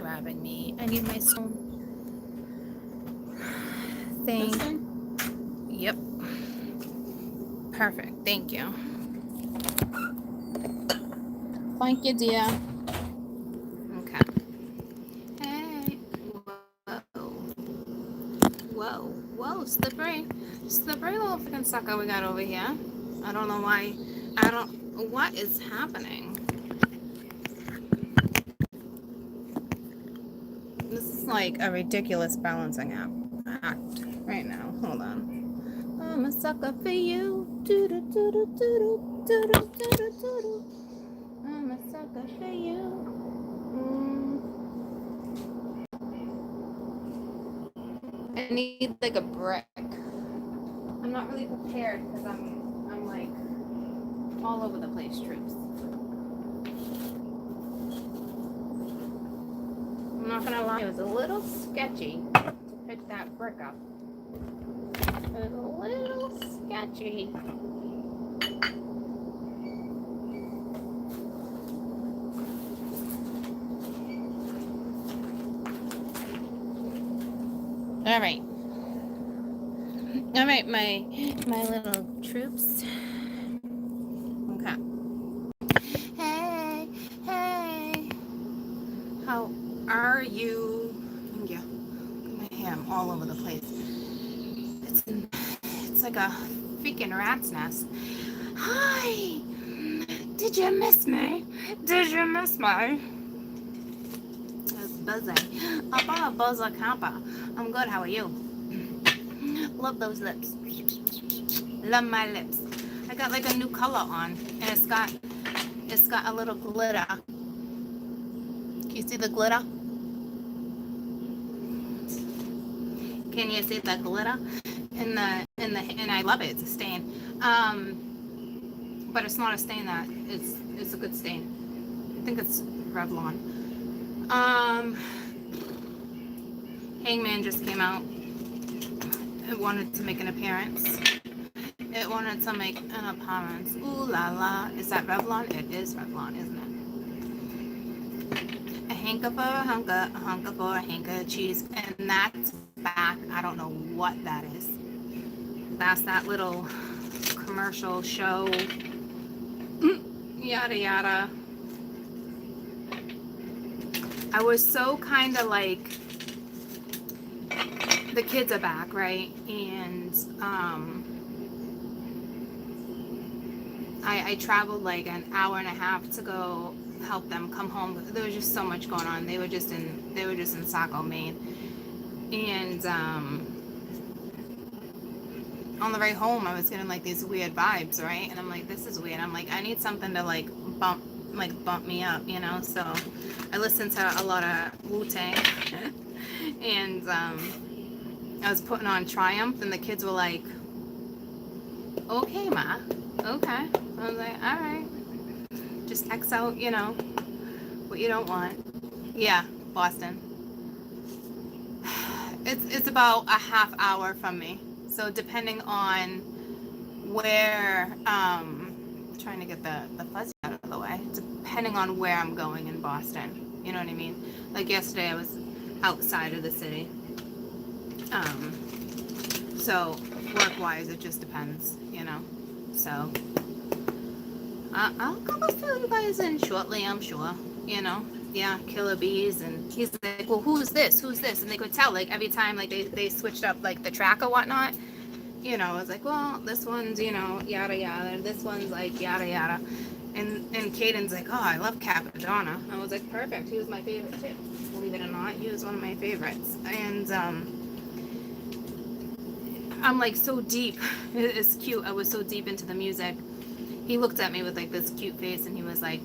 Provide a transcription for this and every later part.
grabbing me. I need my phone thing. Yep. Perfect. Thank you. Thank you, dear. Okay. Hey. Whoa. Slippery. Slippery little freaking sucker we got over here. I don't know why. What is happening? This is like a ridiculous balancing act right now. Hold on. I'm a sucker for you. I'm a sucker for you. I need like a brick. I'm not really prepared because I'm like all over the place, troops. I'm not gonna lie, it was a little sketchy to pick that brick up. It was a little sketchy. All right, my little troops. Okay. Hey, how are you? Yeah, my hair, I'm all over the place. It's like a freaking rat's nest. Hi, did you miss me? Did you miss me? It's buzzing. Up a buzzer camper. I'm good. How are you? Love those lips. Love my lips. I got like a new color on, and it's got a little glitter. Can you see the glitter? Can you see the glitter? And I love it. It's a stain. But it's not a stain that it's a good stain. I think it's Revlon. Hangman just came out. It wanted to make an appearance. It wanted to make an appearance. Ooh la la. Is that Revlon? It is Revlon, isn't it? A hanker for a hunker, a hunker for a hanker of cheese. And that's back. I don't know what that is. That's that little commercial show. Yada yada. I was so kind of like, the kids are back, right? And I traveled like an hour and a half to go help them come home. There was just so much going on. They were just in Saco, Maine. And on the way home, I was getting like these weird vibes, right? And I'm like, this is weird. I'm like, I need something to like bump me up, you know? So I listened to a lot of Wu-Tang. And I was putting on Triumph, and the kids were like, okay, Ma, okay. I was like, all right, just X out, you know, what you don't want. Yeah, Boston. It's about a half hour from me. So depending on where, trying to get the fuzzy out of the way, depending on where I'm going in Boston, you know what I mean? Like yesterday I was outside of the city. So work-wise, it just depends, you know. So I'll come up to you guys in shortly, I'm sure, you know. Yeah, Killer Bees. And he's like, well, who's this? And they could tell, like, every time, like, they switched up, like, the track or whatnot. You know, I was like, well, this one's, you know, yada yada. This one's like yada yada. And Caden's like, oh, I love Capadonna. I was like, perfect. He was my favorite too. Believe it or not, he was one of my favorites. And I'm like so deep. It's cute. I was so deep into the music. He looked at me with like this cute face, and he was like,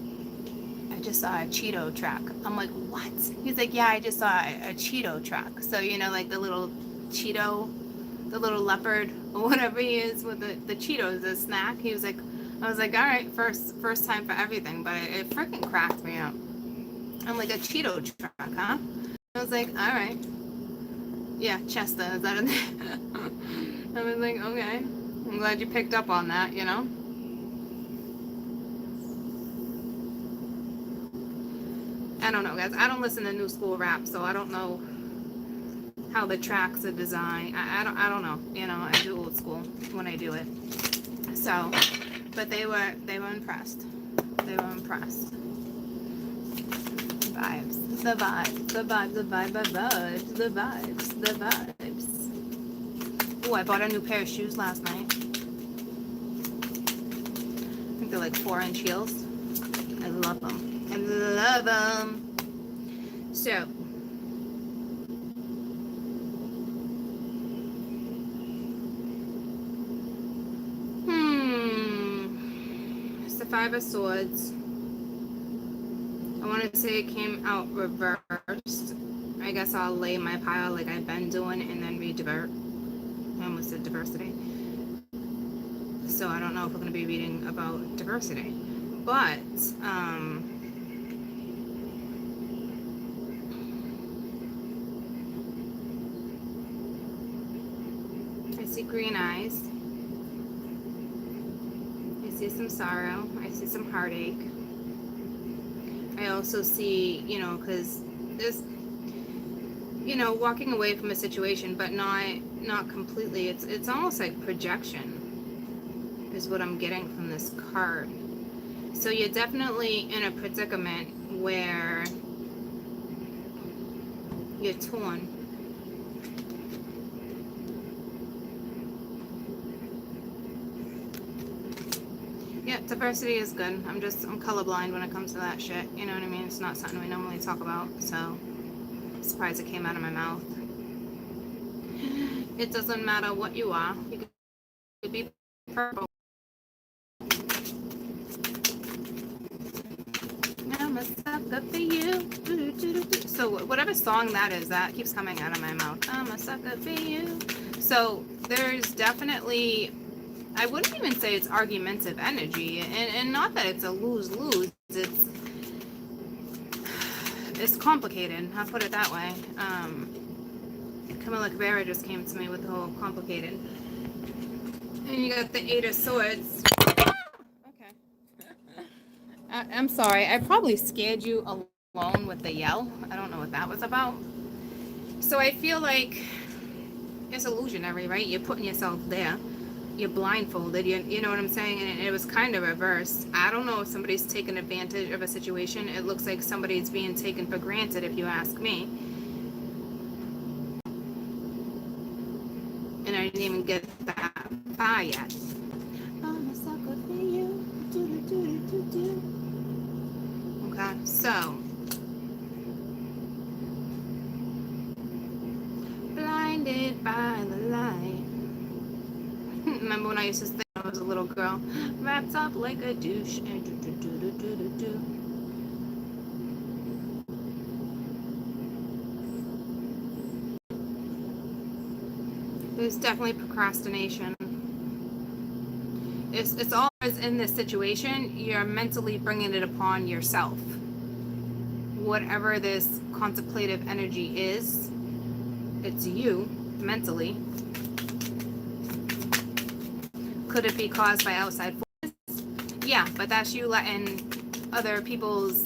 I just saw a Cheeto track. I'm like, what? He's like, yeah, I just saw a Cheeto track. So, you know, like the little Cheeto, the little leopard or whatever he is with the Cheetos, the snack. He was like, I was like, all right, first time for everything, but it freaking cracked me up. I'm like, a Cheeto track, huh? I was like, all right. Yeah, Chester, is that in there? I was like, okay. I'm glad you picked up on that, you know? I don't know, guys. I don't listen to new school rap, so I don't know how the tracks are designed. I don't know. You know, I do old school when I do it. So, but they were impressed. They were impressed. Vibes, the vibes, the vibes, the vibe, the vibes, the vibes, the vibes. Oh, I bought a new pair of shoes last night. I think they're like 4-inch heels. I love them. I love them. So, it's the Five of Swords. I want to say it came out reversed. I guess I'll lay my pile like I've been doing and then redivert. I almost said diversity. So I don't know if we're going to be reading about diversity. But, I see green eyes. I see some sorrow. I see some heartache. I also see, you know, because there's, you know, walking away from a situation, but not completely. It's almost like projection is what I'm getting from this card. So you're definitely in a predicament where you're torn. Yeah, diversity is good. I'm colorblind when it comes to that shit. You know what I mean? It's not something we normally talk about, so I'm surprised it came out of my mouth. It doesn't matter what you are. You could be purple. I'm a sucker for you. So whatever song that is, that keeps coming out of my mouth. I'm a sucker for you. So there's definitely, I wouldn't even say it's argumentative energy, and not that it's a lose-lose. It's complicated. I'll put it that way. Camila Cabera just came to me with the whole complicated. And you got the Eight of Swords. Okay. I'm sorry. I probably scared you alone with the yell. I don't know what that was about. So I feel like it's illusionary, right? You're putting yourself there. You're blindfolded. You know what I'm saying? And it was kind of reversed. I don't know if somebody's taking advantage of a situation. It looks like somebody's being taken for granted, if you ask me. And I didn't even get that far yet. I'm a sucker for you. Okay, so blinded by the light. Remember when I used to think I was a little girl, wrapped up like a douche. There's definitely procrastination. It's always in this situation, you're mentally bringing it upon yourself. Whatever this contemplative energy is, it's you mentally. Could it be caused by outside forces? Yeah, but that's you letting other people's,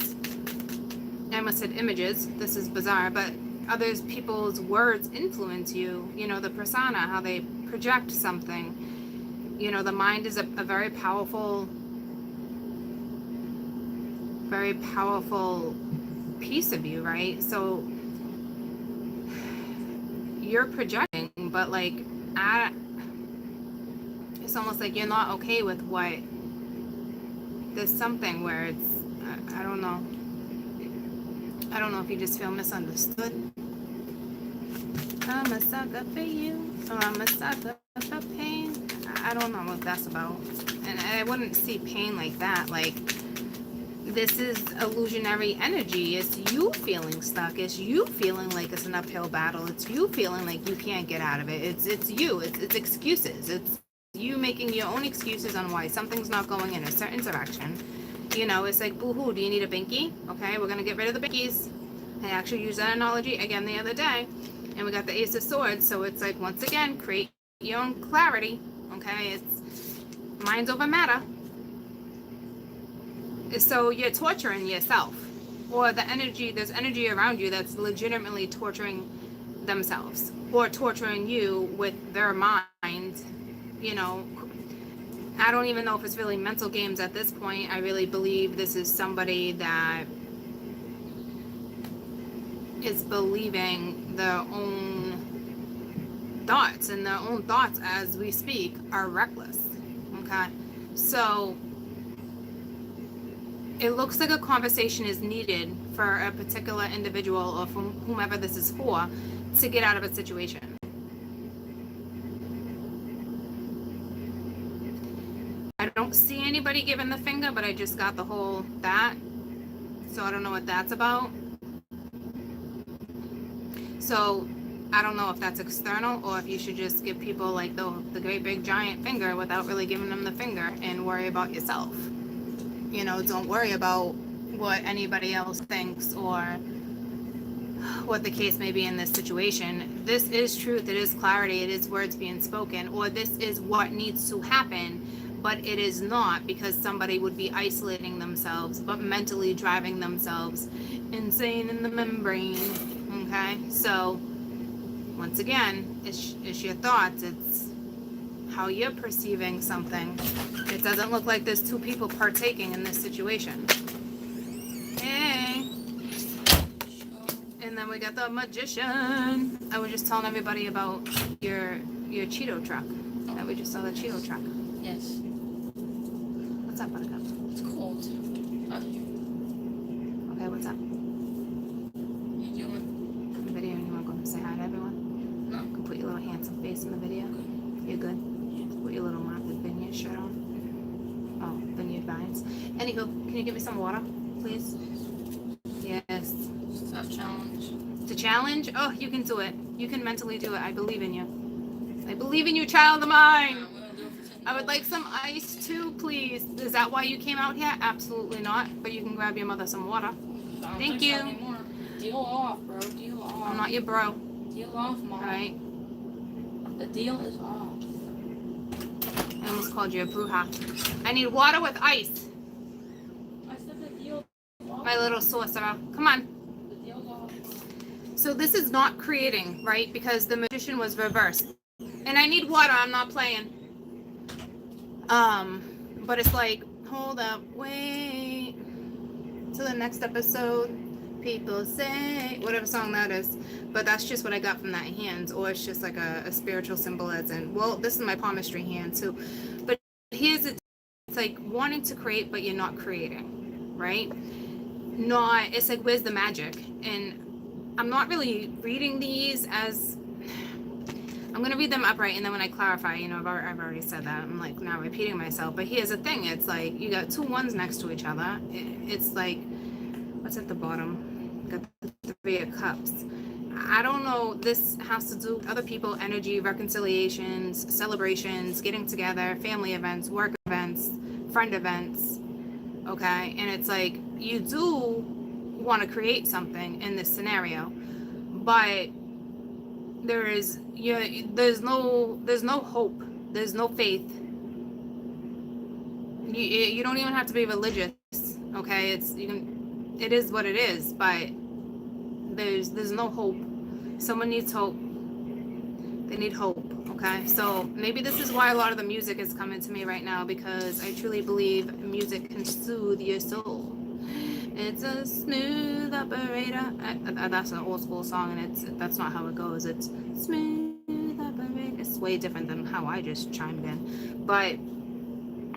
I almost said images, this is bizarre, but other people's words influence you. You know, the persona, how they project something. You know, the mind is a very powerful piece of you, right? So you're projecting, but like it's almost like you're not okay with what, there's something where it's, I don't know if you just feel misunderstood. I'm a sucker for you, or I'm a sucker for pain. I don't know what that's about. And I wouldn't see pain like that. Like, this is illusionary energy. It's you feeling stuck. It's you feeling like it's an uphill battle. It's you feeling like you can't get out of it. It's you. It's excuses. It's you making your own excuses on why something's not going in a certain direction. You know, it's like, boo-hoo, do you need a binky? Okay, we're going to get rid of the binkies. I actually used that analogy again the other day. And we got the Ace of Swords. So it's like, once again, create your own clarity. Okay, it's minds over matter. So you're torturing yourself or there's energy around you that's legitimately torturing themselves or torturing you with their mind. You know, I don't even know if it's really mental games at this point. I really believe this is somebody that is believing their own thoughts, and their own thoughts as we speak are reckless. Okay, so it looks like a conversation is needed for a particular individual or from whomever this is for to get out of a situation. I don't see anybody giving the finger, but I just got the whole that. So I don't know what that's about. So I don't know if that's external or if you should just give people like the great big giant finger without really giving them the finger and worry about yourself. You know, don't worry about what anybody else thinks or what the case may be in this situation. This is truth, it is clarity, it is words being spoken, or this is what needs to happen, but it is not, because somebody would be isolating themselves, but mentally driving themselves insane in the membrane. Okay, so once again, it's your thoughts, it's how you're perceiving something. It doesn't look like there's two people partaking in this situation. Hey. And then we got the magician. I was just telling everybody about your Cheeto truck. That we just saw the Cheeto truck. Yes. What's up, Buttercup? It's cold out here. Okay, what's up? What you doing? Video, and you want to go and say hi to everyone? No. You can put your little handsome face in the video. You're good? Put your little Martha Vineyard shirt on. Oh, Vineyard Vines. Anywho, can you give me some water, please? Yes. Tough challenge. To challenge? Oh, you can do it. You can mentally do it. I believe in you. I believe in you, child of mine. I would like some ice too, please. Is that why you came out here? Absolutely not. But you can grab your mother some water. Thank you. Deal off, bro. Deal off. I'm not your bro. Deal off, Mom. Alright? The deal is off. I almost called you a bruja. I need water with ice. I said the deal is off. My little sorcerer. Come on. The deal's off. So this is not creating, right? Because the magician was reversed. And I need water. I'm not playing. But it's like, hold up, wait till the next episode. People say, whatever song that is. But that's just what I got from that hand. Or it's just like a spiritual symbol as in, well, this is my palmistry hand too. But here's it. It's like wanting to create, but you're not creating, right? Not, it's like, where's the magic? And I'm not really reading these as, I'm going to read them upright, and then when I clarify, you know, I've already said that. I'm like now repeating myself. But here's the thing. It's like you got two ones next to each other. It's like, what's at the bottom? Got the Three of Cups. I don't know. This has to do with other people, energy, reconciliations, celebrations, getting together, family events, work events, friend events. Okay? And it's like you do want to create something in this scenario, but there's no hope, there's no faith. You don't even have to be religious, okay? It is what it is, but there's no hope. Someone needs hope. They need hope, okay? So maybe this is why a lot of the music is coming to me right now, because I truly believe music can soothe your soul. It's a smooth operator. That's an old school song, and that's not how it goes. It's smooth operator. It's way different than how I just chimed in. But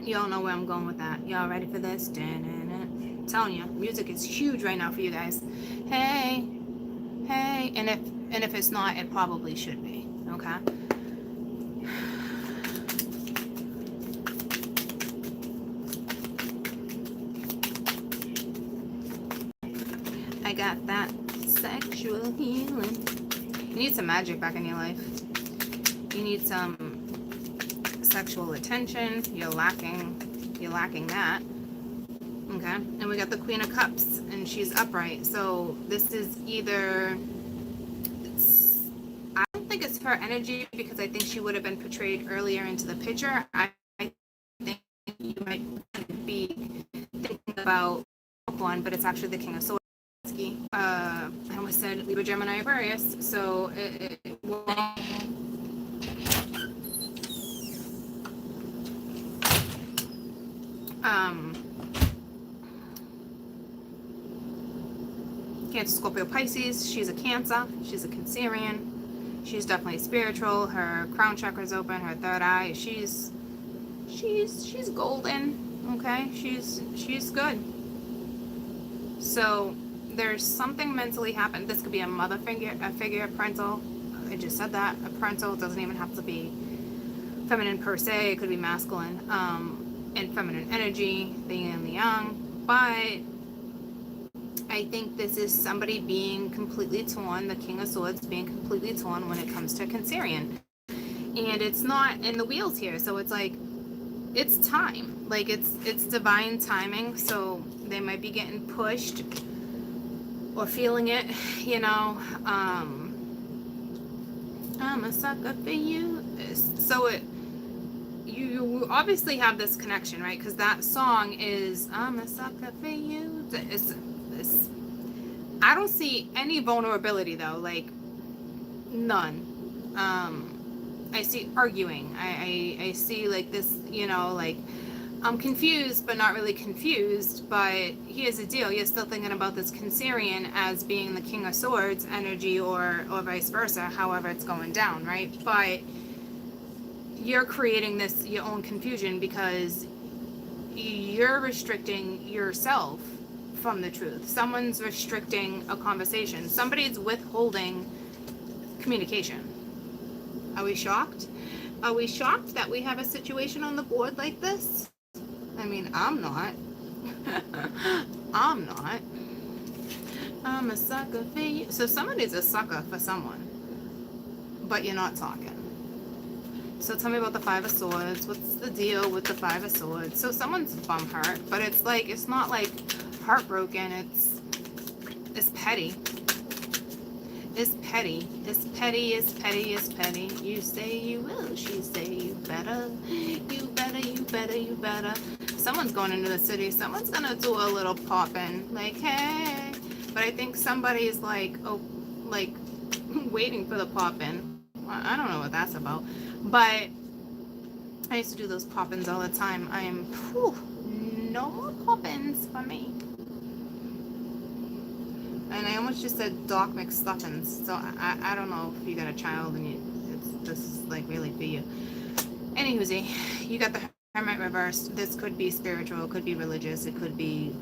y'all know where I'm going with that. Y'all ready for this? I'm telling you, music is huge right now for you guys. Hey, and if it's not, it probably should be. Okay. I got that sexual healing. You need some magic back in your life. You need some sexual attention. You're lacking that. Okay. And we got the Queen of Cups, and she's upright. So this is either, I don't think it's her energy, because I think she would have been portrayed earlier into the picture. I think you might be thinking about one, but it's actually the King of Swords. I almost said Libra, Gemini, Aquarius. So Cancer, Scorpio, Pisces. She's a Cancer. She's a Cancerian. She's definitely spiritual. Her crown chakra's open. Her third eye. She's golden. Okay, she's good. So there's something mentally happened. This could be a mother figure, a parental. I just said that. A parental doesn't even have to be feminine per se. It could be masculine and feminine energy, the yin and the yang. But I think this is somebody being completely torn, the King of Swords being completely torn when it comes to Cancerian. And it's not in the wheels here. So it's like, it's time. Like it's divine timing. So they might be getting pushed or feeling it, you know. I'm a sucker for you. So you obviously have this connection, right? Because that song is I'm a sucker for you. I don't see any vulnerability though, like none. I see arguing. I see like this, you know, like I'm confused but not really confused. But here's the deal: you're still thinking about this Cancerian as being the King of Swords energy, or vice versa, however it's going down, right? But you're creating this your own confusion because you're restricting yourself from the truth. Someone's restricting a conversation. Somebody's withholding communication. Are we shocked? Are we shocked that we have a situation on the board like this? I mean, I'm not. I'm not. I'm a sucker for you. So somebody's a sucker for someone, but you're not talking. So tell me about the Five of Swords. What's the deal with the Five of Swords? So someone's bum hurt, but it's like, it's not like heartbroken. It's petty. It's petty. It's petty. It's petty. It's petty. You say you will. She say you better. You better. You better. You better. Someone's going into the city. Someone's gonna do a little popping. Like, hey. But I think somebody's like, oh, like waiting for the poppin'. I don't know what that's about. But I used to do those pop-ins all the time. I am, no more pop-ins for me. And I almost just said Doc McStuffins. So I don't know if you got a child and this is like really for you. Anywhoosie, you got the Hermit reversed. This could be spiritual, it could be religious, it could be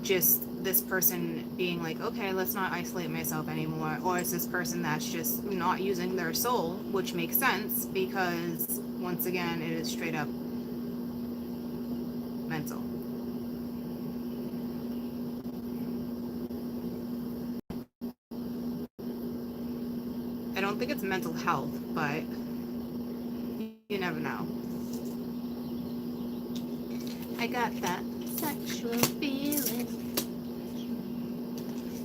just this person being like, okay, let's not isolate myself anymore. Or is this person that's just not using their soul, which makes sense because once again, it is straight up mental. I don't think it's mental health, but you never know. I got that sexual feeling,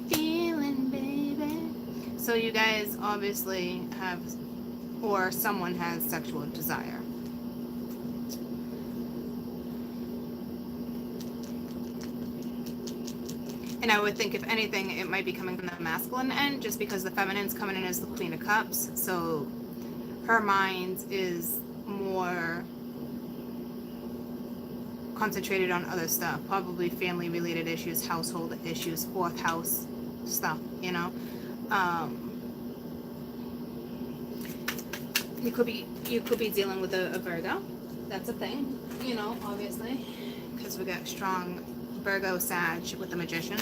baby. So you guys obviously have, or someone has sexual desire. And I would think, if anything, it might be coming from the masculine end, just because the feminine's coming in as the Queen of Cups. So her mind is more concentrated on other stuff, probably family related issues, household issues, fourth house stuff, you know. You could be dealing with a Virgo. That's a thing, you know, obviously, because we got strong Virgo Sag with the Magician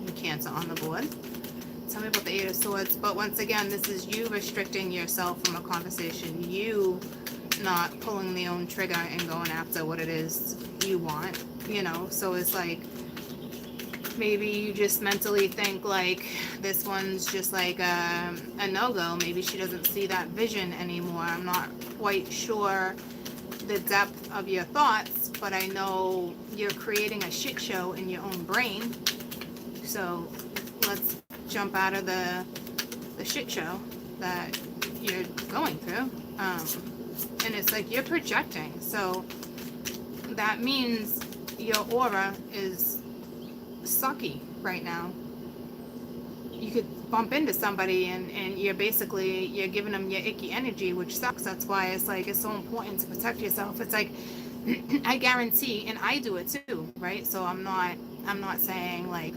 and Cancer on the board. Tell me about the Eight of Swords. But once again, this is you restricting yourself from a conversation, you not pulling the own trigger and going after what it is you want, you know. So it's like, maybe you just mentally think like this one's just like a no-go. Maybe she doesn't see that vision anymore. I'm not quite sure the depth of your thoughts, but I know you're creating a shit show in your own brain. So let's jump out of the shit show that you're going through. And it's like you're projecting. So that means your aura is sucky right now. you could bump into somebody and you're basically, you're giving them your icky energy, which sucks. That's why it's like, it's so important to protect yourself. It's like, I guarantee, and I do it too, right? So I'm not saying like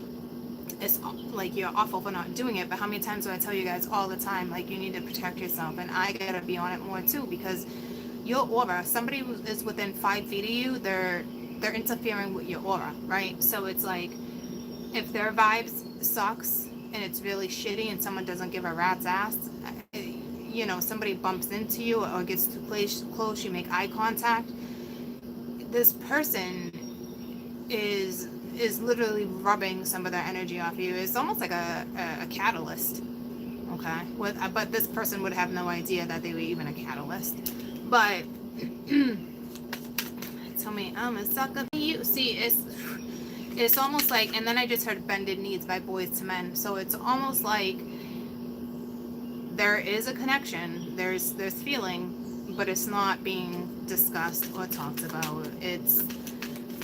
it's like you're awful for not doing it, but how many times do I tell you guys all the time, like, you need to protect yourself? And I gotta be on it more too, because your aura, somebody who is within 5 feet of you, they're interfering with your aura, right? So it's like, if their vibes sucks and it's really shitty and someone doesn't give a rat's ass, you know, somebody bumps into you or gets too close, you make eye contact, this person is literally rubbing some of their energy off you. It's almost like a catalyst, okay? But this person would have no idea that they were even a catalyst. But tell me, I'm a sucker for you. See, it's almost like, and then I just heard Bended Needs by Boys to Men. So it's almost like there is a connection, there's feeling, but it's not being discussed or talked about. It's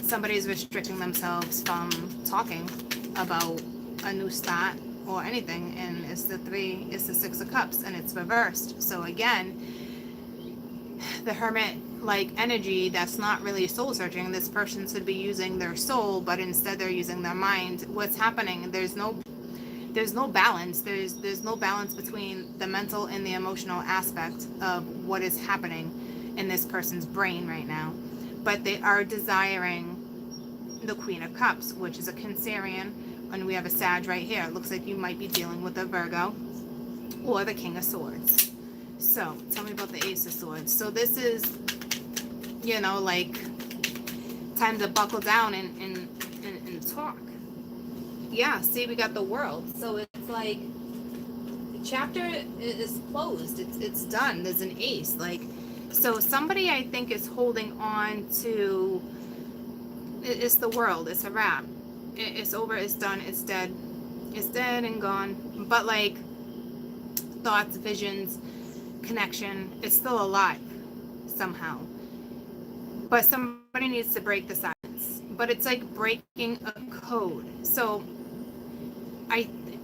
somebody's restricting themselves from talking about a new start or anything, and it's the 6 of Cups, and it's reversed. So again, the Hermit like energy, that's not really soul searching. This person should be using their soul, but instead they're using their mind. What's happening? There's no balance. There's no balance between the mental and the emotional aspect of what is happening in this person's brain right now. But they are desiring the Queen of Cups, which is a Cancerian, and we have a Sag right here. It looks like you might be dealing with a Virgo or the King of Swords. So tell me about the Ace of Swords. So this is, you know, like, time to buckle down and talk. Yeah, see, we got the World. So it's like, the chapter is closed. It's done. There's an Ace. Like, so somebody, I think, is holding on to, it's the World. It's a wrap. It's over. It's done. It's dead. It's dead and gone. But like, thoughts, visions, connection, it's still alive somehow. But somebody needs to break the silence. But it's like breaking a code. So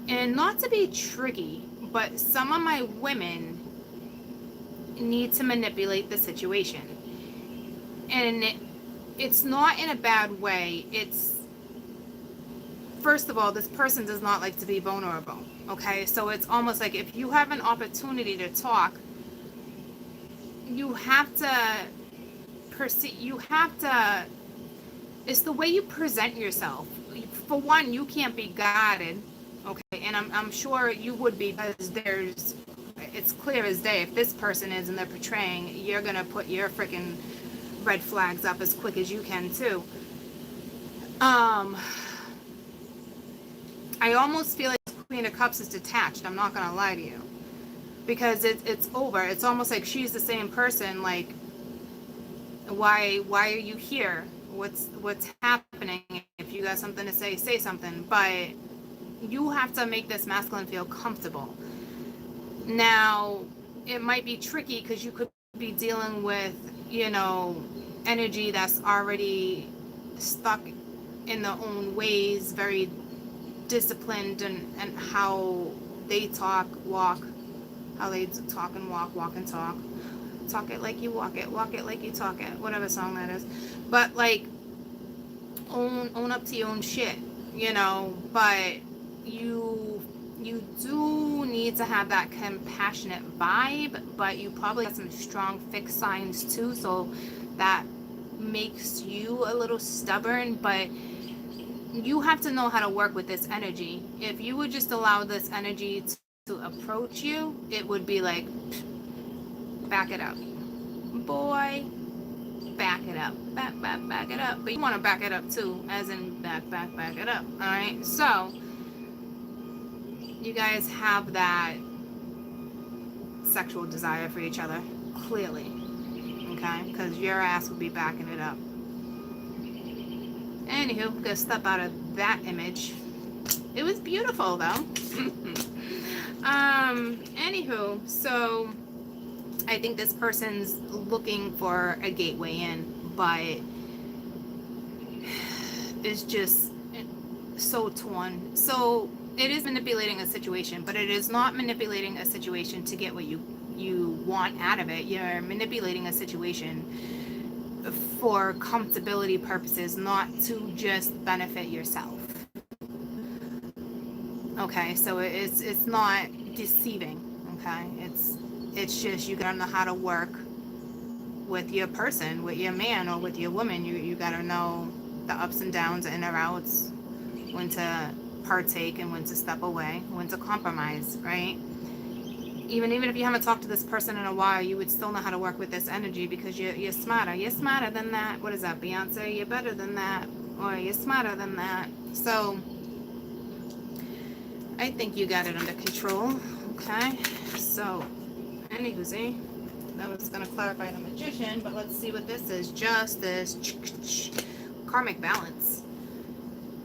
and not to be tricky, but some of my women need to manipulate the situation. And it's not in a bad way. It's, first of all, this person does not like to be vulnerable. Okay, so it's almost like, if you have an opportunity to talk, you have to it's the way you present yourself. For one, you can't be guarded, okay, and I'm sure you would be, because it's clear as day, if this person is and they're portraying, you're gonna put your freaking red flags up as quick as you can too. I almost feel like Queen of Cups is detached. I'm not gonna lie to you, because it's over. It's almost like she's the same person. Like, why are you here? What's happening? If you got something to say, say something. But you have to make this masculine feel comfortable. Now, it might be tricky because you could be dealing with, you know, energy that's already stuck in their own ways, very disciplined, and how they talk, walk, how they talk and walk and talk it like you walk it like you talk it, whatever song that is. But like, own up to your own shit, you know. But you do need to have that compassionate vibe, but you probably have some strong fixed signs too, so that makes you a little stubborn. But you have to know how to work with this energy. If you would just allow this energy to approach you, it would be like, back it up, boy, back it up, back it up. But you want to back it up too, as in back it up. All right, so you guys have that sexual desire for each other, clearly, okay, because your ass would be backing it up. Anywho, gonna step out of that image. It was beautiful though. Anywho, so I think this person's looking for a gateway in, but it's just so torn. So it is manipulating a situation, but it is not manipulating a situation to get what you want out of it. You're manipulating a situation for comfortability purposes, not to just benefit yourself. Okay, so it's not deceiving. Okay, it's just you gotta know how to work with your person, with your man or with your woman. You gotta know the ups and downs, the in or outs, when to partake and when to step away, when to compromise, right? Even if you haven't talked to this person in a while, you would still know how to work with this energy because you're smarter. You're smarter than that. What is that, Beyonce? You're better than that, or you're smarter than that. So I think you got it under control. Okay, so anywho, that was going to clarify the Magician, but let's see what this is. Justice, karmic balance,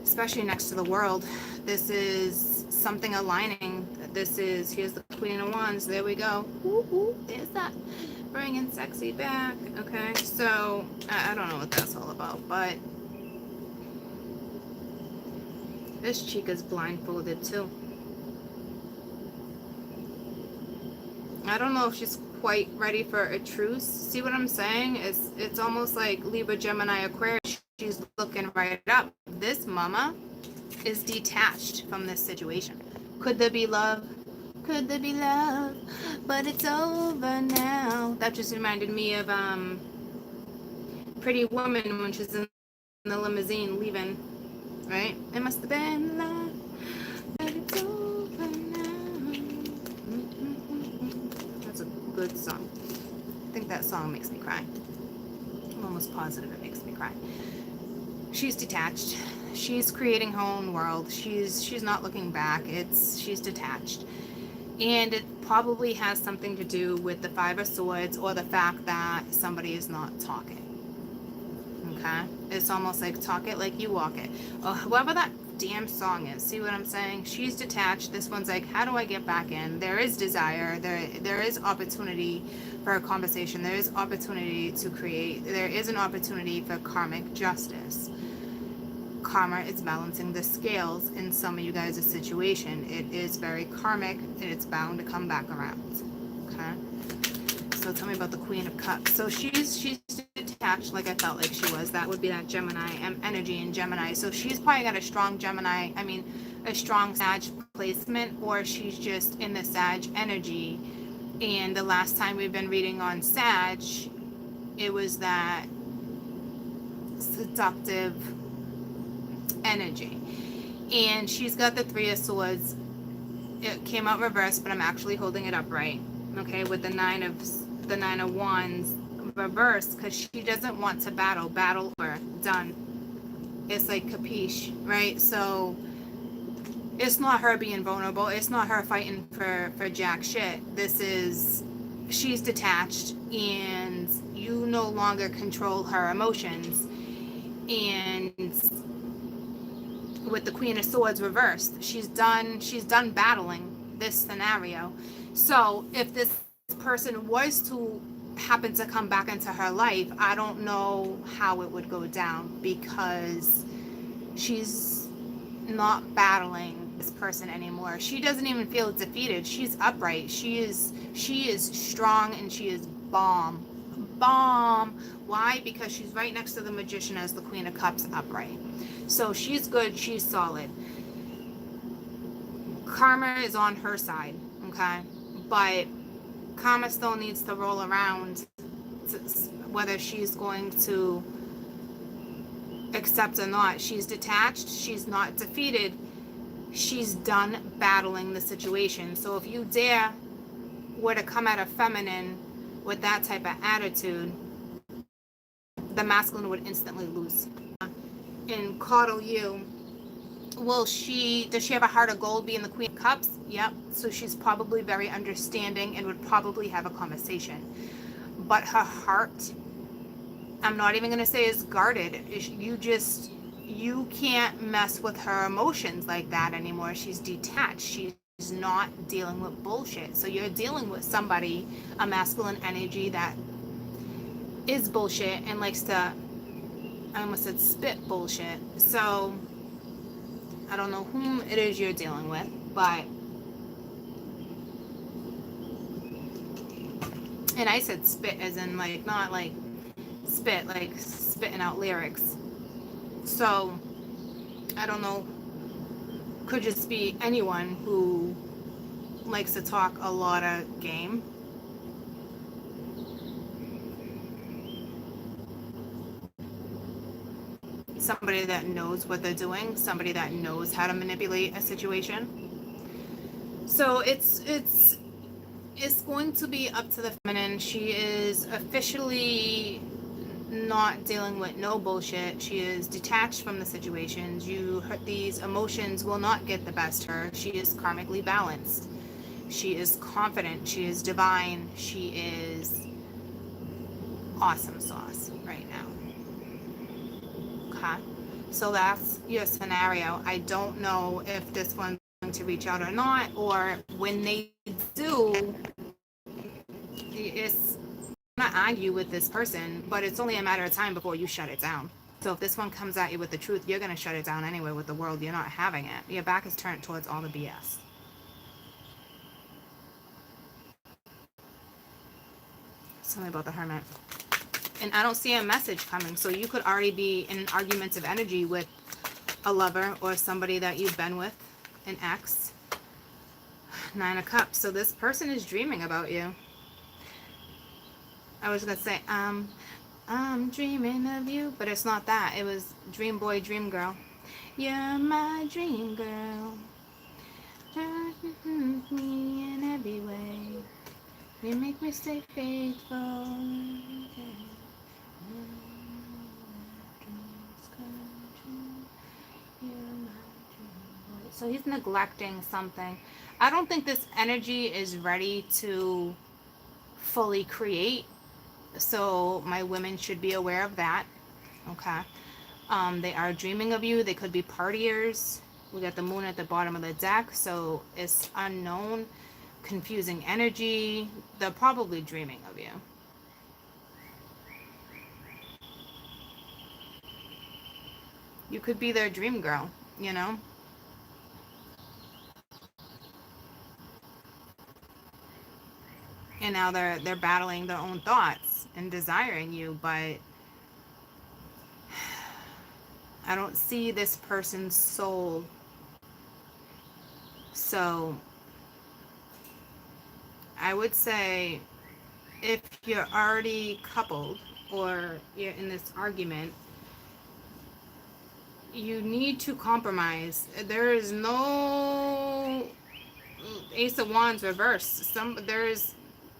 especially next to the World. This is something aligning. Here's the Queen of Wands. There we go. Ooh, there's that. Bringing sexy back. Okay, so I don't know what that's all about, but this chica's blindfolded too. I don't know if she's quite ready for a truce. See what I'm saying? It's almost like Libra, Gemini, Aquarius. She's looking right up. This mama is detached from this situation. Could there be love? Could there be love? But it's over now. That just reminded me of Pretty Woman when she's in the limousine leaving. Right? It must have been love, but it's over now. That's a good song. I think that song makes me cry. I'm almost positive it makes me cry. She's detached. She's creating her own world. She's not looking back. She's detached. And it probably has something to do with the Five of Swords or the fact that somebody is not talking. Okay? It's almost like talk it like you walk it. Or whoever that damn song is. See what I'm saying? She's detached. This one's like, how do I get back in? There is desire. There is opportunity for a conversation. There is opportunity to create. There is an opportunity for karmic justice. Karma is balancing the scales in some of you guys' situation. It is very karmic and it's bound to come back around. Okay? So tell me about the Queen of Cups. So she's detached like I felt like she was. That would be that Gemini energy in Gemini. So she's probably got a strong a strong Sag placement, or she's just in the Sag energy. And the last time we've been reading on Sag, it was that seductive energy. And she's got the Three of Swords. It came out reversed, but I'm actually holding it upright. Okay, with the Nine of Wands reversed, because she doesn't want to battle over. Done. It's like capiche, right? So it's not her being vulnerable. It's not her fighting for jack shit. She's detached, and you no longer control her emotions. And with the Queen of Swords reversed, she's done battling this scenario. So if this person was to happen to come back into her life, I don't know how it would go down, because she's not battling this person anymore. She doesn't even feel defeated. She's upright. She is strong, and she is bomb. Why? Because she's right next to the Magician as the Queen of Cups upright. So she's good. She's solid. Karma is on her side. Okay, but karma still needs to roll around whether she's going to accept or not. She's detached. She's not defeated. She's done battling the situation. So if you were to come at a feminine with that type of attitude, the masculine would instantly lose and coddle you. Does she have a heart of gold being the Queen of Cups? Yep. So she's probably very understanding and would probably have a conversation. But her heart, I'm not even going to say is guarded. You can't mess with her emotions like that anymore. She's detached. She's not dealing with bullshit. So you're dealing with somebody, a masculine energy that is bullshit and likes to, I almost said spit bullshit. So I don't know whom it is you're dealing with, but, and I said spit as in like, not like spit, like spitting out lyrics. So I don't know, could just be anyone who likes to talk a lot of game. Somebody that knows what they're doing, somebody that knows how to manipulate a situation. So it's going to be up to the feminine. She is officially not dealing with no bullshit. She is detached from the situations. These emotions will not get the best of her. She is karmically balanced. She is confident. She is divine. She is awesome sauce right now. Okay. So that's your scenario. I don't know if this one's going to reach out or not, or when they do, it's not argue with this person, but it's only a matter of time before you shut it down. So if this one comes at you with the truth, you're going to shut it down anyway with the world. You're not having it. Your back is turned towards all the BS. Tell me about the Hermit. And I don't see a message coming. So you could already be in an argumentative energy with a lover or somebody that you've been with, an ex. 9 of Cups. So this person is dreaming about you. I was going to say, I'm dreaming of you, but it's not that. It was dream boy, dream girl. You're my dream girl. Me in every way. You make me stay faithful. So he's neglecting something. I don't think this energy is ready to fully create. So my women should be aware of that. Okay. They are dreaming of you. They could be partiers. We got the moon at the bottom of the deck. So it's unknown, confusing energy. They're probably dreaming of you. You could be their dream girl, you know? And now they're battling their own thoughts and desiring you, but I don't see this person's soul. So I would say if you're already coupled or you're in this argument, you need to compromise. There is no Ace of Wands reverse. There is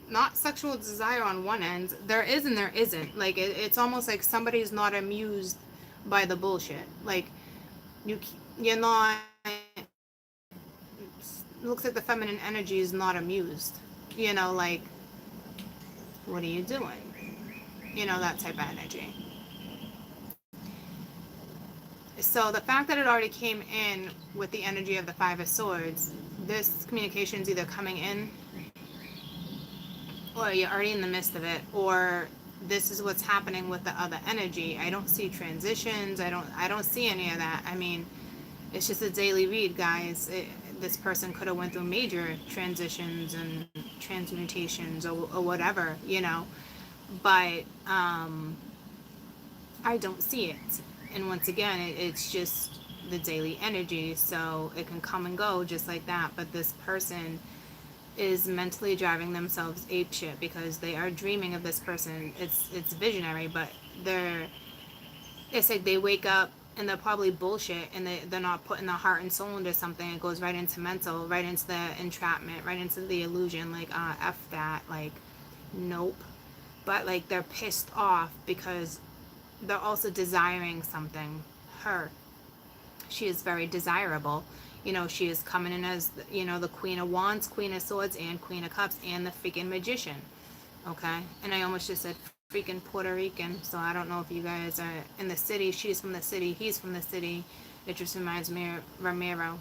not sexual desire on one end. There is and there isn't. Like it's almost like somebody's not amused by the bullshit. Like you're not. It looks like the feminine energy is not amused. You know, like what are you doing? You know, that type of energy. So the fact that it already came in with the energy of the Five of Swords, this communication is either coming in or you're already in the midst of it, or this is what's happening with the other energy. I don't see transitions. I don't see any of that. I mean, it's just a daily read, guys. This person could have went through major transitions and transmutations or whatever, you know, but I don't see it. And once again, it's just the daily energy, so it can come and go just like that. But this person is mentally driving themselves apeshit because they are dreaming of this person. It's visionary, but it's like they wake up and they're probably bullshit and they're not putting their heart and soul into something. It goes right into mental, right into the entrapment, right into the illusion, like F that, like nope. But like they're pissed off because they're also desiring something. She is very desirable. You know, she is coming in as, you know, the Queen of Wands, Queen of Swords, and Queen of Cups, and the freaking Magician. Okay? And I almost just said freaking Puerto Rican, so I don't know if you guys are in the city. She's from the city. He's from the city. It just reminds me of Ramiro,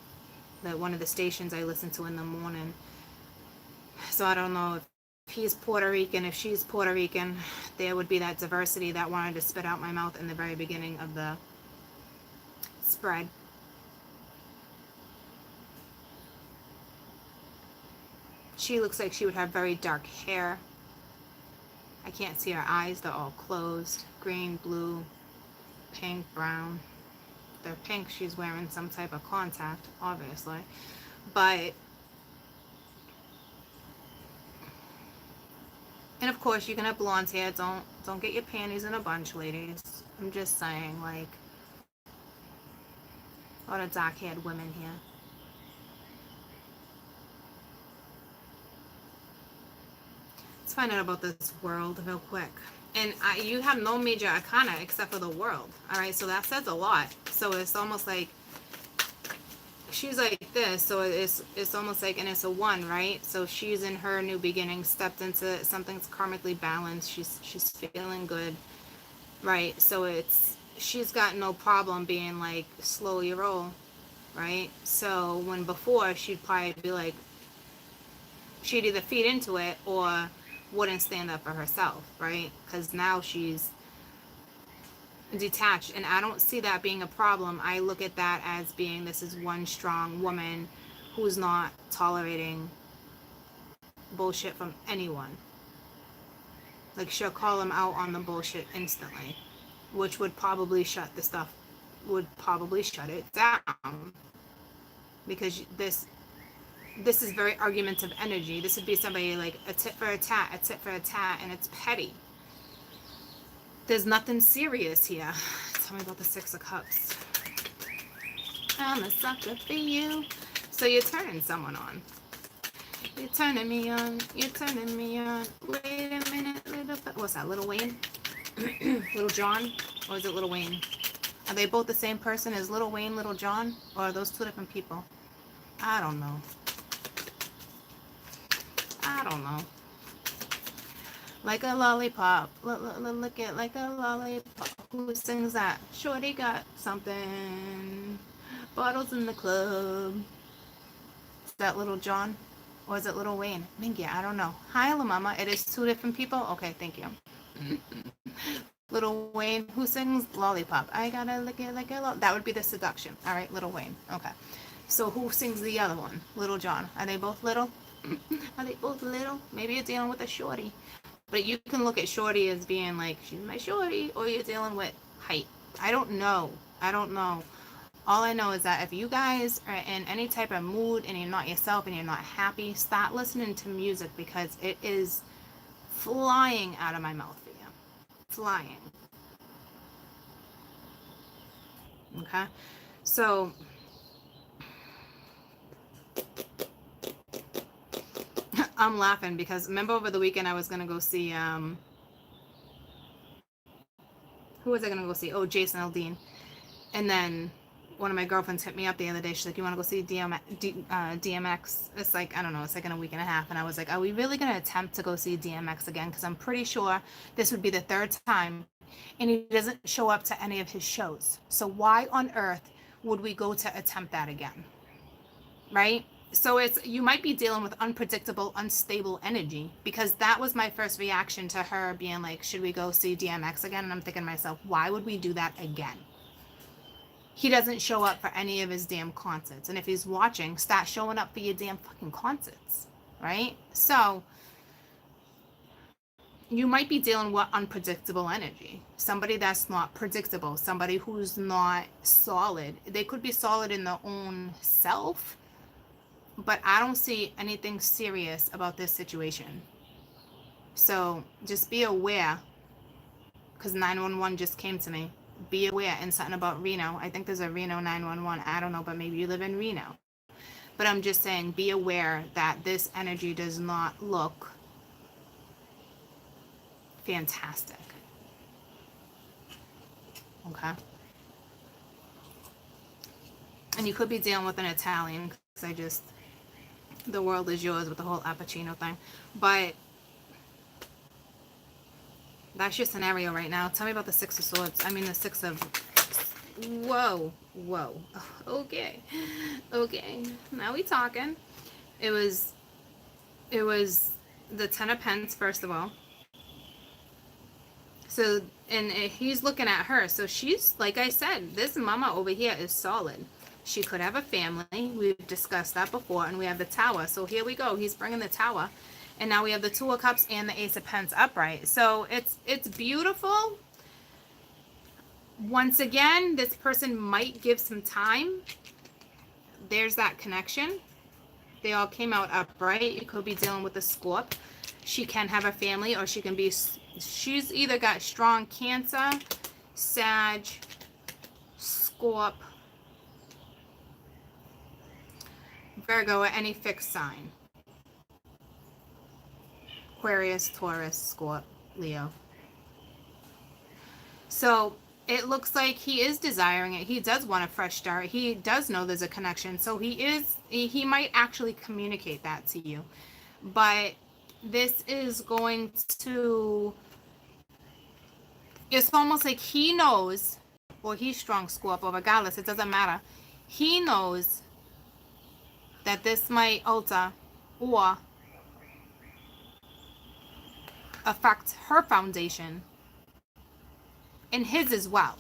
one of the stations I listen to in the morning. So I don't know if he's Puerto Rican, if she's Puerto Rican. There would be that diversity that wanted to spit out my mouth in the very beginning of the spread. She looks like she would have very dark hair. I can't see her eyes. They're all closed. Green, blue, pink, brown. They're pink. She's wearing some type of contact, obviously. But, and of course, you can have blonde hair. Don't get your panties in a bunch, ladies. I'm just saying, like, a lot of dark-haired women here. Let's find out about this world real quick. And you have no major arcana except for the world. All right, so that says a lot. So it's almost like she's like this. So it's almost like, and it's a 1, right? So she's in her new beginning, stepped into something's karmically balanced. She's feeling good, right? So she's got no problem being like slowly roll, right? So when before she'd probably be like, she'd either feed into it or wouldn't stand up for herself, right? Because now she's detached, and I don't see that being a problem. I look at that as being, this is one strong woman who's not tolerating bullshit from anyone. Like, she'll call them out on the bullshit instantly, which would probably shut it down, because this is very argumentative energy. This would be somebody like a tit for a tat, and it's petty. There's nothing serious here. Tell me about the 6 of Cups. I'm a sucker for you. So you're turning someone on. You're turning me on. You're turning me on. Wait a minute, what's that, Little Wayne? Little John? Or is it Little Wayne? Are they both the same person as Little Wayne, Little John? Or are those 2 different people? I don't know. Like a lollipop. Look at like a lollipop. Who sings that? Shorty got something. Bottles in the club. Is that Little John? Or is it Little Wayne? Mingy, I don't know. Hi, La Mama. It is 2 different people? Okay, thank you. Little Wayne. Who sings Lollipop? I gotta lick it like a lollipop. That would be the seduction. All right, Little Wayne. Okay. So who sings the other one? Little John. Are they both little? Are they both little? Maybe you're dealing with a shorty. But you can look at shorty as being like, she's my shorty, or you're dealing with height. I don't know. All I know is that if you guys are in any type of mood and you're not yourself and you're not happy, start listening to music, because it is flying out of my mouth for you. Flying. Okay? So I'm laughing because remember over the weekend I was going to go see, who was I going to go see? Oh, Jason Aldean. And then one of my girlfriends hit me up the other day. She's like, you want to go see DMX? It's like, I don't know, it's like in a week and a half. And I was like, are we really going to attempt to go see DMX again? Because I'm pretty sure this would be the 3rd time. And he doesn't show up to any of his shows. So why on earth would we go to attempt that again? Right? So you might be dealing with unpredictable, unstable energy, because that was my first reaction to her being like, should we go see DMX again? And I'm thinking to myself, why would we do that again? He doesn't show up for any of his damn concerts. And if he's watching, start showing up for your damn fucking concerts, right? So you might be dealing with unpredictable energy. Somebody that's not predictable, somebody who's not solid. They could be solid in their own self, but I don't see anything serious about this situation. So just be aware, because 911 just came to me. Be aware, and something about Reno. I think there's a Reno 911. I don't know, but maybe you live in Reno. But I'm just saying, be aware that this energy does not look fantastic. Okay? And you could be dealing with an Italian, because the world is yours with the whole Al Pacino thing. But that's your scenario right now. Tell me about the 6 of Swords. I mean, the 6 of... Whoa. Okay. Now we talking. It was the 10 of Pence, first of all. So, and he's looking at her. So she's, like I said, this mama over here is solid. She could have a family. We've discussed that before. And we have the Tower. So here we go. He's bringing the Tower. And now we have the Two of Cups and the Ace of Pents upright. So it's beautiful. Once again, this person might give some time. There's that connection. They all came out upright. You could be dealing with a Scorp. She can have a family, or she can be, she's either got strong Cancer, Sag, Scorp, Virgo, or any fixed sign. Aquarius, Taurus, Scorp, Leo. So it looks like he is desiring it. He does want a fresh start. He does know there's a connection. So he might actually communicate that to you. But this is going to, it's almost like he knows, or he's strong Scorp, or regardless, it doesn't matter. He knows that this might alter or affect her foundation and his as well.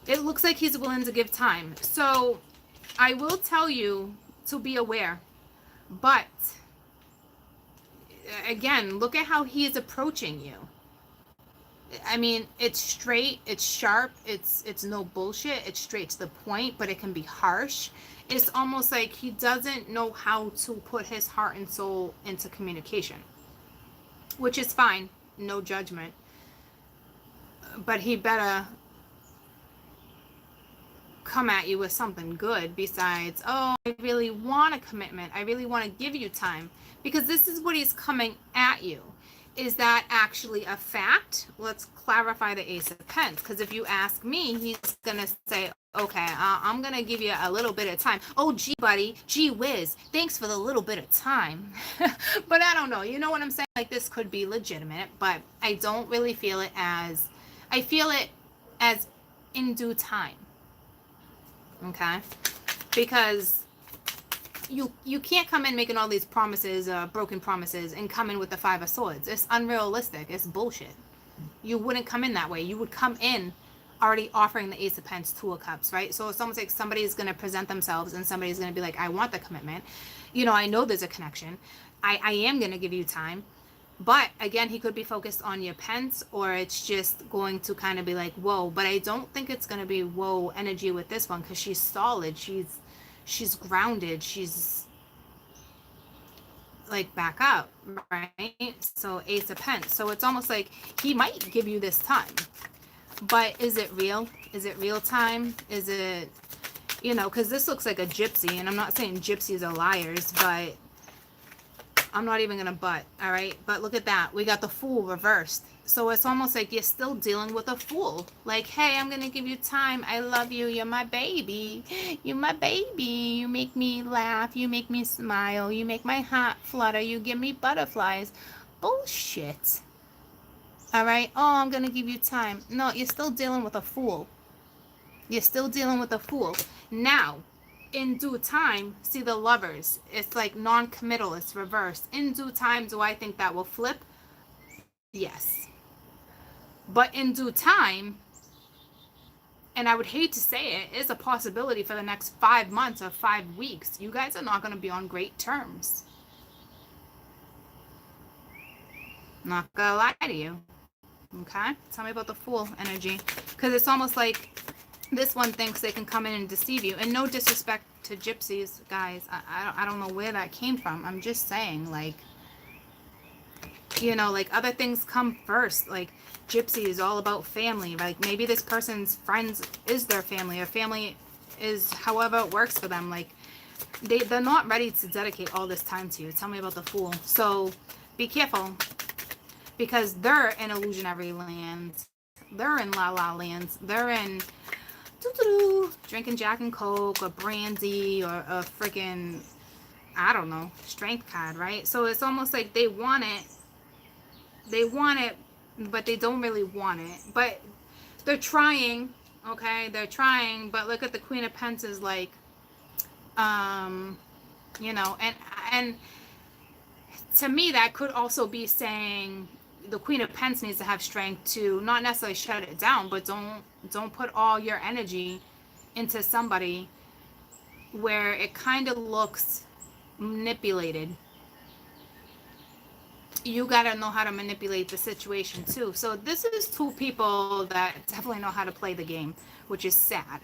It looks like he's willing to give time. So I will tell you to be aware. But again, look at how he is approaching you. I mean, it's straight, it's sharp, it's no bullshit, it's straight to the point, but it can be harsh. It's almost like he doesn't know how to put his heart and soul into communication, which is fine, no judgment. But he better come at you with something good besides, oh, I really want a commitment. I really want to give you time. Because this is what he's coming at you. Is that actually a fact? Let's clarify the Ace of Pents. Because if you ask me, he's going to say, okay, I'm going to give you a little bit of time. Oh, gee, buddy, gee whiz, thanks for the little bit of time. But I don't know. You know what I'm saying? Like, this could be legitimate, but I don't really feel it as, I feel it as in due time. Okay? Because you can't come in making all these promises, broken promises, and come in with the Five of Swords. It's unrealistic. It's bullshit. You wouldn't come in that way. You would come in already offering the Ace of Pents, Two of Cups, right? So it's almost like somebody's going to present themselves and somebody's going to be like, I want the commitment. You know, I know there's a connection. I am going to give you time. But again, he could be focused on your pence, or it's just going to kind of be like, whoa. But I don't think it's going to be whoa energy with this one, because she's solid. She's grounded. She's like back up, right? So Ace of Pents. So it's almost like he might give you this time. But is it real? Is it real time? Is it, you know, because this looks like a gypsy. And I'm not saying gypsies are liars, but I'm not even going to butt, all right? But look at that. We got the Fool reversed. So it's almost like you're still dealing with a fool. Like, hey, I'm going to give you time. I love you. You're my baby. You're my baby. You make me laugh. You make me smile. You make my heart flutter. You give me butterflies. Bullshit. All right? Oh, I'm going to give you time. No, you're still dealing with a fool. You're still dealing with a fool. Now, in due time, see the Lovers. It's like non-committal. It's reversed. In due time, do I think that will flip? Yes. But in due time, and I would hate to say it, is a possibility for the next 5 months or 5 weeks. You guys are not going to be on great terms. Not going to lie to you. Okay? Tell me about the Fool energy. Because it's almost like this one thinks they can come in and deceive you. And no disrespect to gypsies, guys. I don't know where that came from. I'm just saying, like, you know, like other things come first. Like gypsy is all about family. Like maybe this person's friends is their family, or family is however it works for them. Like they're not ready to dedicate all this time to you. Tell me about the Fool. So be careful, because they're in illusionary land. They're in la la lands. They're in drinking Jack and Coke or brandy or a freaking, I don't know, strength card, right? So it's almost like they want it, but they don't really want it. But they're trying, okay? They're trying, but look at the Queen of Pentacles, like, you know, and to me, that could also be saying the Queen of Pentacles needs to have strength to not necessarily shut it down, but don't put all your energy into somebody where it kind of looks manipulated, you got to know how to manipulate the situation too. So this is two people that definitely know how to play the game, which is sad.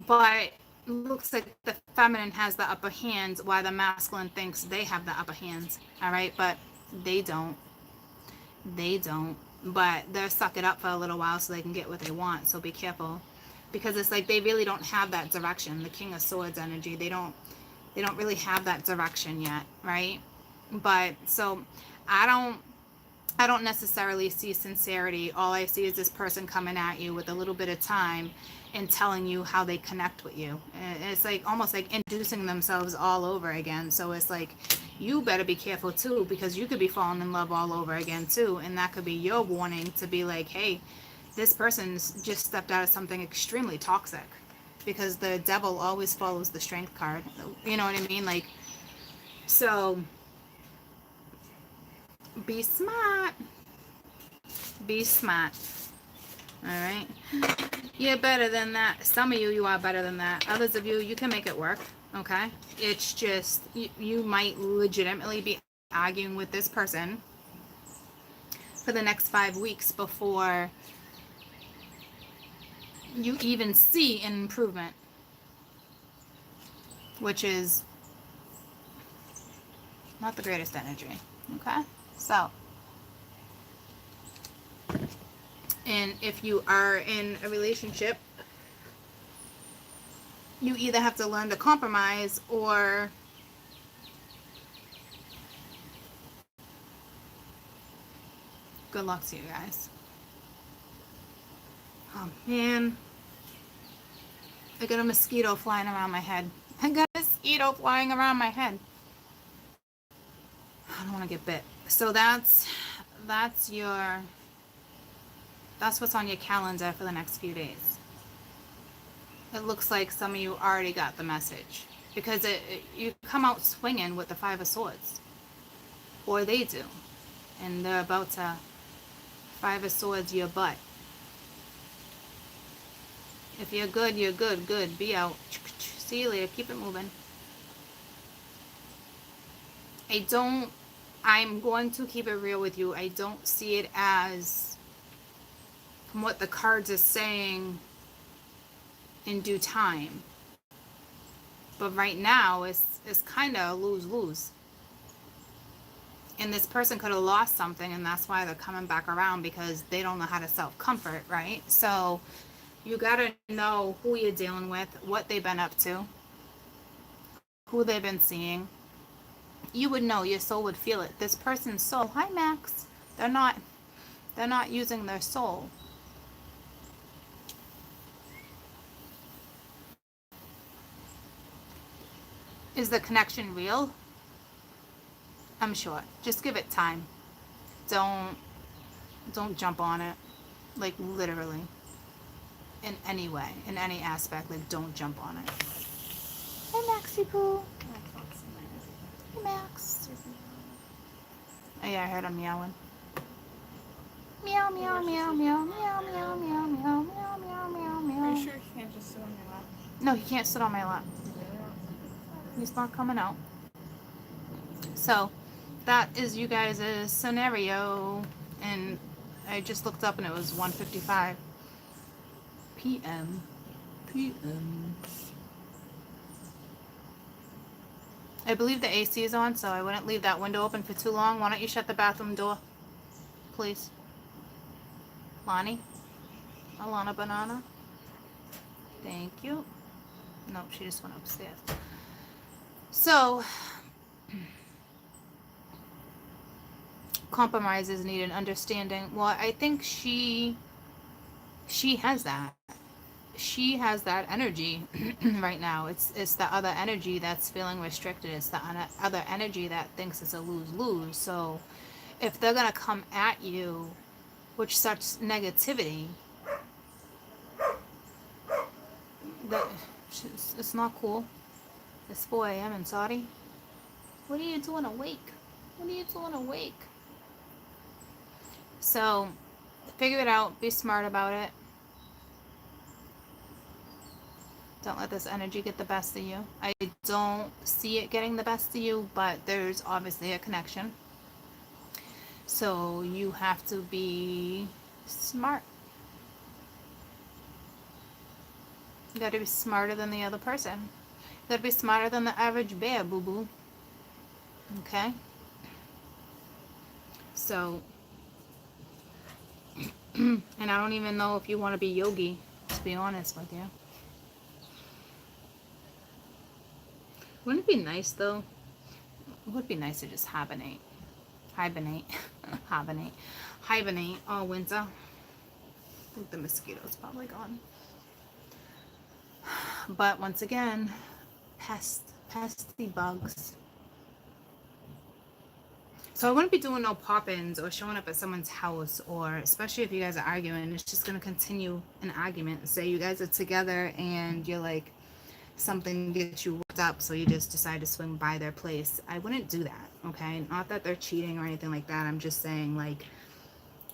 But looks like the feminine has the upper hands while the masculine thinks they have the upper hands. All right, but they don't. They don't. But they'll suck it up for a little while so they can get what they want. So be careful, because it's like they really don't have that direction. The King of Swords energy. They don't really have that direction yet, right? But so I don't necessarily see sincerity. All I see is this person coming at you with a little bit of time and telling you how they connect with you. And it's like almost like introducing themselves all over again. So it's like, you better be careful too, because you could be falling in love all over again too. And that could be your warning to be like, hey, this person's just stepped out of something extremely toxic, because the devil always follows the strength card. You know what I mean? Like, so be smart. Be smart. All right. You're better than that. Some of you are better than that. Others of you can make it work. Okay. It's just, you might legitimately be arguing with this person for the next 5 weeks before you even see an improvement, which is not the greatest energy. Okay. So, and if you are in a relationship, you either have to learn to compromise or good luck to you guys. Oh man, I got a mosquito flying around my head. I got a mosquito flying around my head. I don't want to get bit. So that's what's on your calendar for the next few days. It looks like some of you already got the message, because you come out swinging with the Five of Swords, or they do, and they're about to Five of Swords your butt. If you're good, you're good. Good. Be out. See you later. Keep it moving. I'm going to keep it real with you. I don't see it as, from what the cards are saying, in due time. But right now, it's kind of lose-lose. And this person could have lost something, and that's why they're coming back around, because they don't know how to self-comfort, right? So you got to know who you're dealing with, what they've been up to, who they've been seeing. You would know, your soul would feel it. This person's soul, hi Max, they're not using their soul. Is the connection real? I'm sure. Just give it time. Don't jump on it. Like, literally. In any way, in any aspect, like, don't jump on it. Hey Maxie Poo. Hey Max. Oh yeah, I heard him meowing. Meow meow meow meow meow meow meow meow meow meow meow meow. Are you sure he can't just sit on your lap? No, he can't sit on my lap. He's not coming out. So that is you guys' scenario, and I just looked up and it was 1:55 p.m. I believe the AC is on, so I wouldn't leave that window open for too long. Why don't you shut the bathroom door, please? Lonnie? Alana Banana? Thank you. No, she just went upstairs. So, compromise is needed, understanding. Well, I think she has that. She has that energy right now. It's the other energy that's feeling restricted. It's the other energy that thinks it's a lose-lose. So if they're going to come at you with such negativity, it's not cool. It's 4 a.m. in Saudi. What are you doing awake? What are you doing awake? So figure it out. Be smart about it. Don't let this energy get the best of you. I don't see it getting the best of you, but there's obviously a connection. So you have to be smart. You gotta be smarter than the other person. You gotta be smarter than the average bear, boo boo. Okay? So, and I don't even know if you want to be yogi, to be honest with you. Wouldn't it be nice though? It would be nice to just hibernate. Hibernate. Hibernate. Hibernate all winter. I think the mosquito's probably gone. But once again, pesty bugs. So I wouldn't be doing no pop-ins or showing up at someone's house, or especially if you guys are arguing, it's just going to continue an argument. Say you guys are together and you're like, something gets you worked up, so you just decide to swing by their place. I wouldn't do that, okay? Not that they're cheating or anything like that. I'm just saying, like,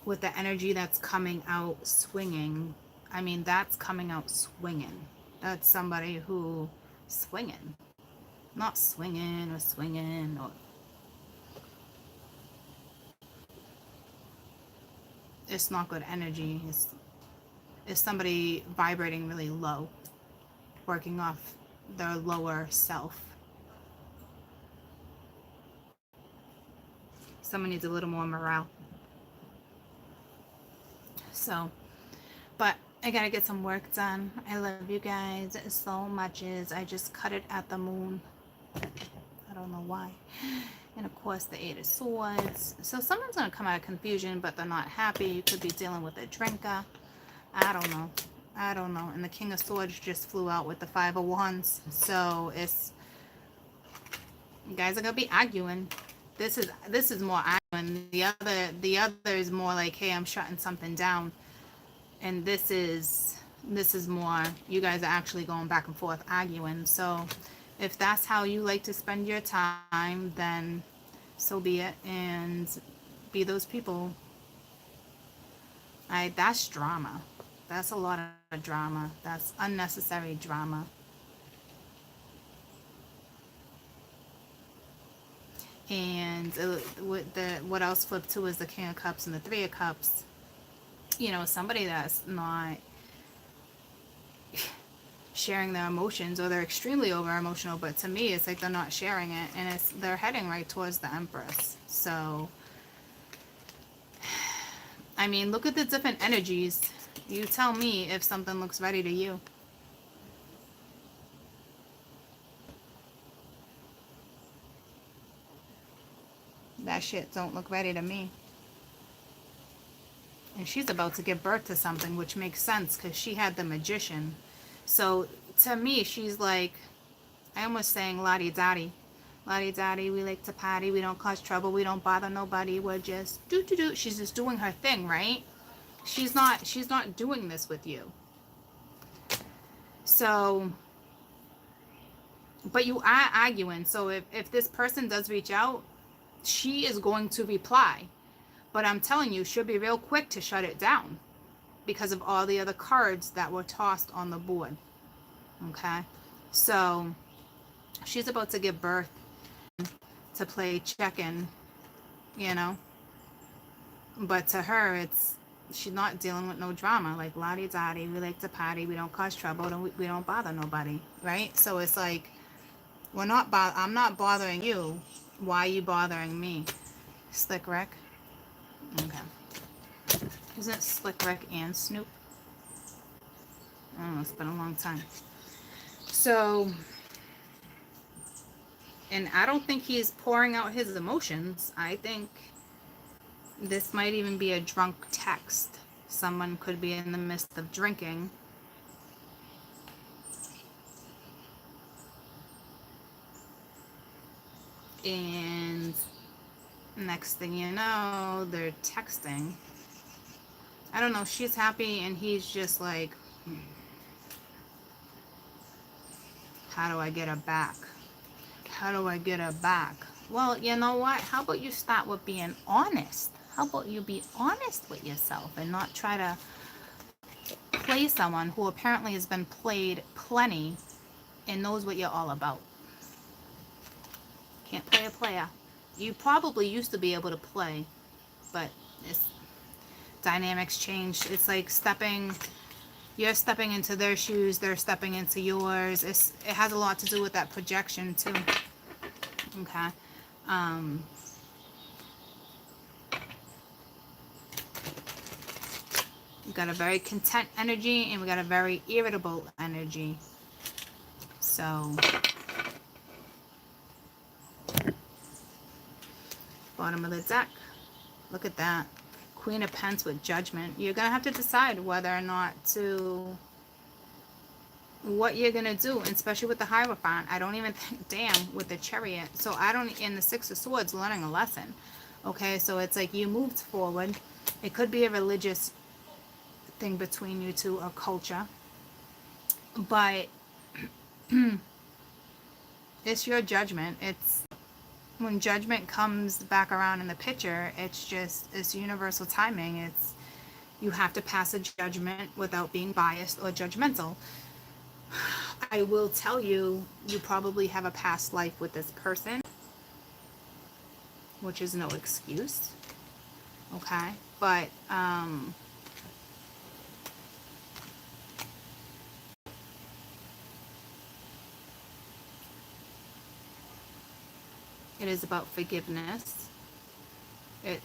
with the energy that's coming out swinging, I mean, that's coming out swinging. That's somebody who swinging. Not swinging or swinging or... It's not good energy. It's somebody vibrating really low, working off their lower self. Someone needs a little more morale. So, but I gotta get some work done. I love you guys so much. I just cut it at the moon. I don't know why. And of course the 8 of Swords. So someone's going to come out of confusion, but they're not happy. You could be dealing with a drinker. I don't know. I don't know. And the King of Swords just flew out with the 5 of Wands. So it's... You guys are going to be arguing. This is more arguing. The other is more like, hey, I'm shutting something down. And this is more, you guys are actually going back and forth arguing. So if that's how you like to spend your time, then so be it, and be those people. That's drama. That's a lot of drama. That's unnecessary drama. And what else flipped to is the King of Cups and the 3 of Cups. You know, somebody that's not sharing their emotions, or they're extremely over emotional, but to me it's like they're not sharing it, and they're heading right towards the Empress. So I mean, look at the different energies. You tell me if something looks ready to you. That shit don't look ready to me. And she's about to give birth to something, which makes sense because she had the Magician. So to me, she's like, I almost saying la-di-da-di. La-di-da-di, we like to party, we don't cause trouble, we don't bother nobody, we're just do-do-do. She's just doing her thing, right? She's not doing this with you. So, but you are arguing. So if this person does reach out, she is going to reply. But I'm telling you, she'll be real quick to shut it down because of all the other cards that were tossed on the board. Okay? So she's about to give birth to play check-in, you know? But to her, she's not dealing with no drama. Like, la-di-da-di, we like to party, we don't cause trouble, we don't bother nobody, right? So it's like, I'm not bothering you. Why are you bothering me? Slick Rick? Okay. Isn't it Slick Rick and Snoop? I don't know, it's been a long time. So, and I don't think he's pouring out his emotions. I think this might even be a drunk text. Someone could be in the midst of drinking. And next thing you know, they're texting. I don't know, she's happy and he's just like, how do I get her back? How do I get her back? Well, you know what? How about you start with being honest? How about you be honest with yourself and not try to play play someone who apparently has been played plenty and knows what you're all about. Can't play a player. You probably used to be able to play, but it's dynamics changed. It's like you're stepping into their shoes, they're stepping into yours. It has a lot to do with that projection too. Okay. We got a very content energy and we got a very irritable energy. So bottom of the deck, look at that. Queen of Pence with Judgment. You're going to have to decide whether or not what you're going to do, especially with the Hierophant. I don't even think, damn, with the Chariot. So I don't, in the Six of Swords, learning a lesson. Okay, so it's like you moved forward. It could be a religious thing between you two, or culture. But it's your judgment. It's when judgment comes back around in the picture, it's universal timing. It's you have to pass a judgment without being biased or judgmental. I will tell you, you probably have a past life with this person, which is no excuse. Okay, but it is about forgiveness.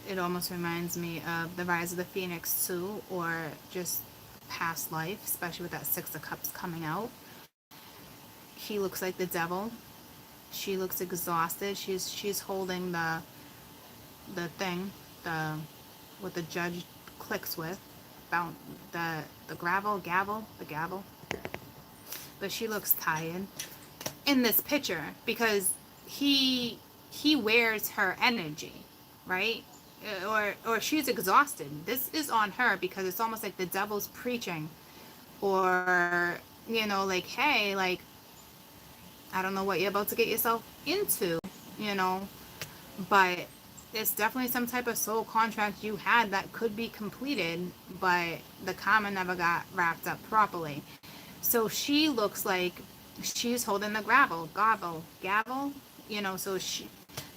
It almost reminds me of the Rise of the Phoenix too, or just past life, especially with that Six of Cups coming out. He looks like the devil. She looks exhausted. She's holding the thing, what the judge clicks with, about the gavel. But she looks tired in this picture because he wears her energy, right? Or she's exhausted. This is on her because it's almost like the devil's preaching, or like, hey, like, I don't know what you're about to get yourself into, but it's definitely some type of soul contract you had that could be completed, but the karma never got wrapped up properly. So she looks like she's holding the gavel, so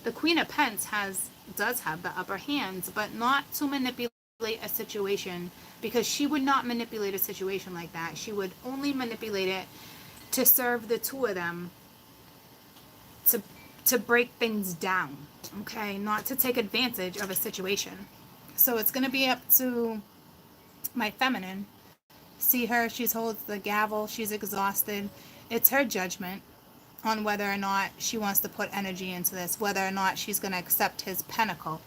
the Queen of Pence does have the upper hand, but not to manipulate a situation, because she would not manipulate a situation like that. She would only manipulate it to serve the two of them, to break things down, okay? Not to take advantage of a situation. So it's going to be up to my feminine. See her, she holds the gavel, she's exhausted. It's her judgment on whether or not she wants to put energy into this, whether or not she's going to accept his pentacle,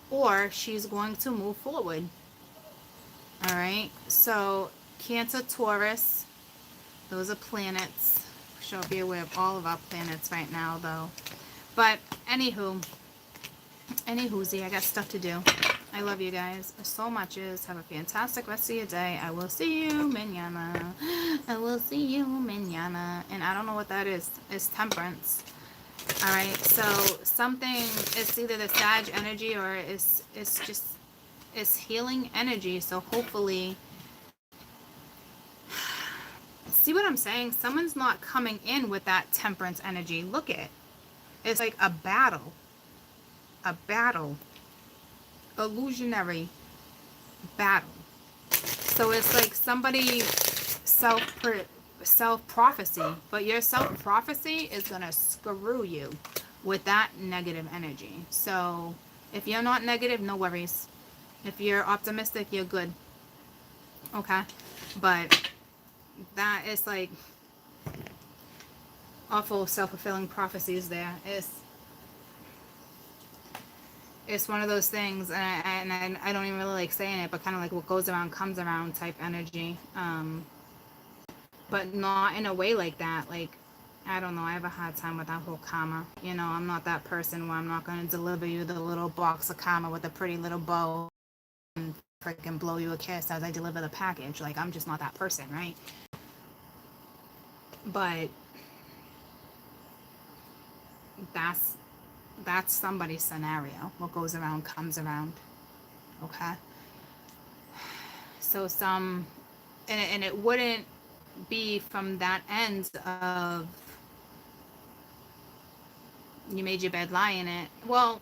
or she's going to move forward. All right, so Cancer, Taurus, those are planets. We should be aware of all of our planets right now, though. But anywho, I got stuff to do. I love you guys so much. Have a fantastic rest of your day. I will see you mañana. And I don't know what that is. It's Temperance. All right. So something, it's either the Sag energy or it's healing energy. So hopefully, see what I'm saying? Someone's not coming in with that Temperance energy. Look at it. It's like a battle. Illusionary battle. So it's like somebody self-prophecy, but your self-prophecy is gonna screw you with that negative energy. So if you're not negative, no worries. If you're optimistic, you're good. Okay, but that is like awful self-fulfilling prophecies. There is. It's one of those things, and I don't even really like saying it, but kind of like what goes around comes around type energy. But not in a way like that. Like, I don't know, I have a hard time with that whole karma. I'm not that person where I'm not going to deliver you the little box of karma with a pretty little bow and freaking blow you a kiss as I deliver the package. Like, I'm just not that person, right? But that's somebody's scenario. What goes around comes around. Okay, so some and it wouldn't be from that end of you made your bed, lie in it. Well,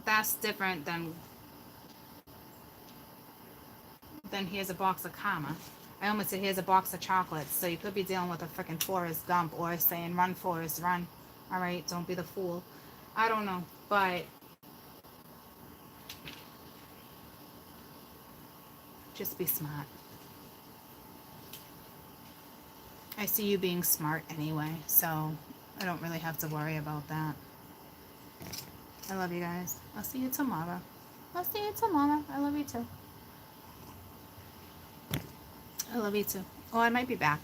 that's different than here's a box of karma. I almost said here's a box of chocolates. So you could be dealing with a freaking Forrest Gump or saying run Forrest run. All right, don't be the fool. I don't know, but just be smart. I see you being smart anyway, so I don't really have to worry about that. I love you guys. I'll see you tomorrow. I'll see you tomorrow. I love you too. I love you too. Oh, I might be back.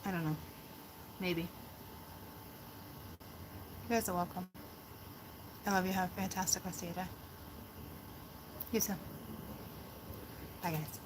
I don't know. Maybe. You guys are welcome. I love you. Have a fantastic rest of your day. You too. Bye, guys.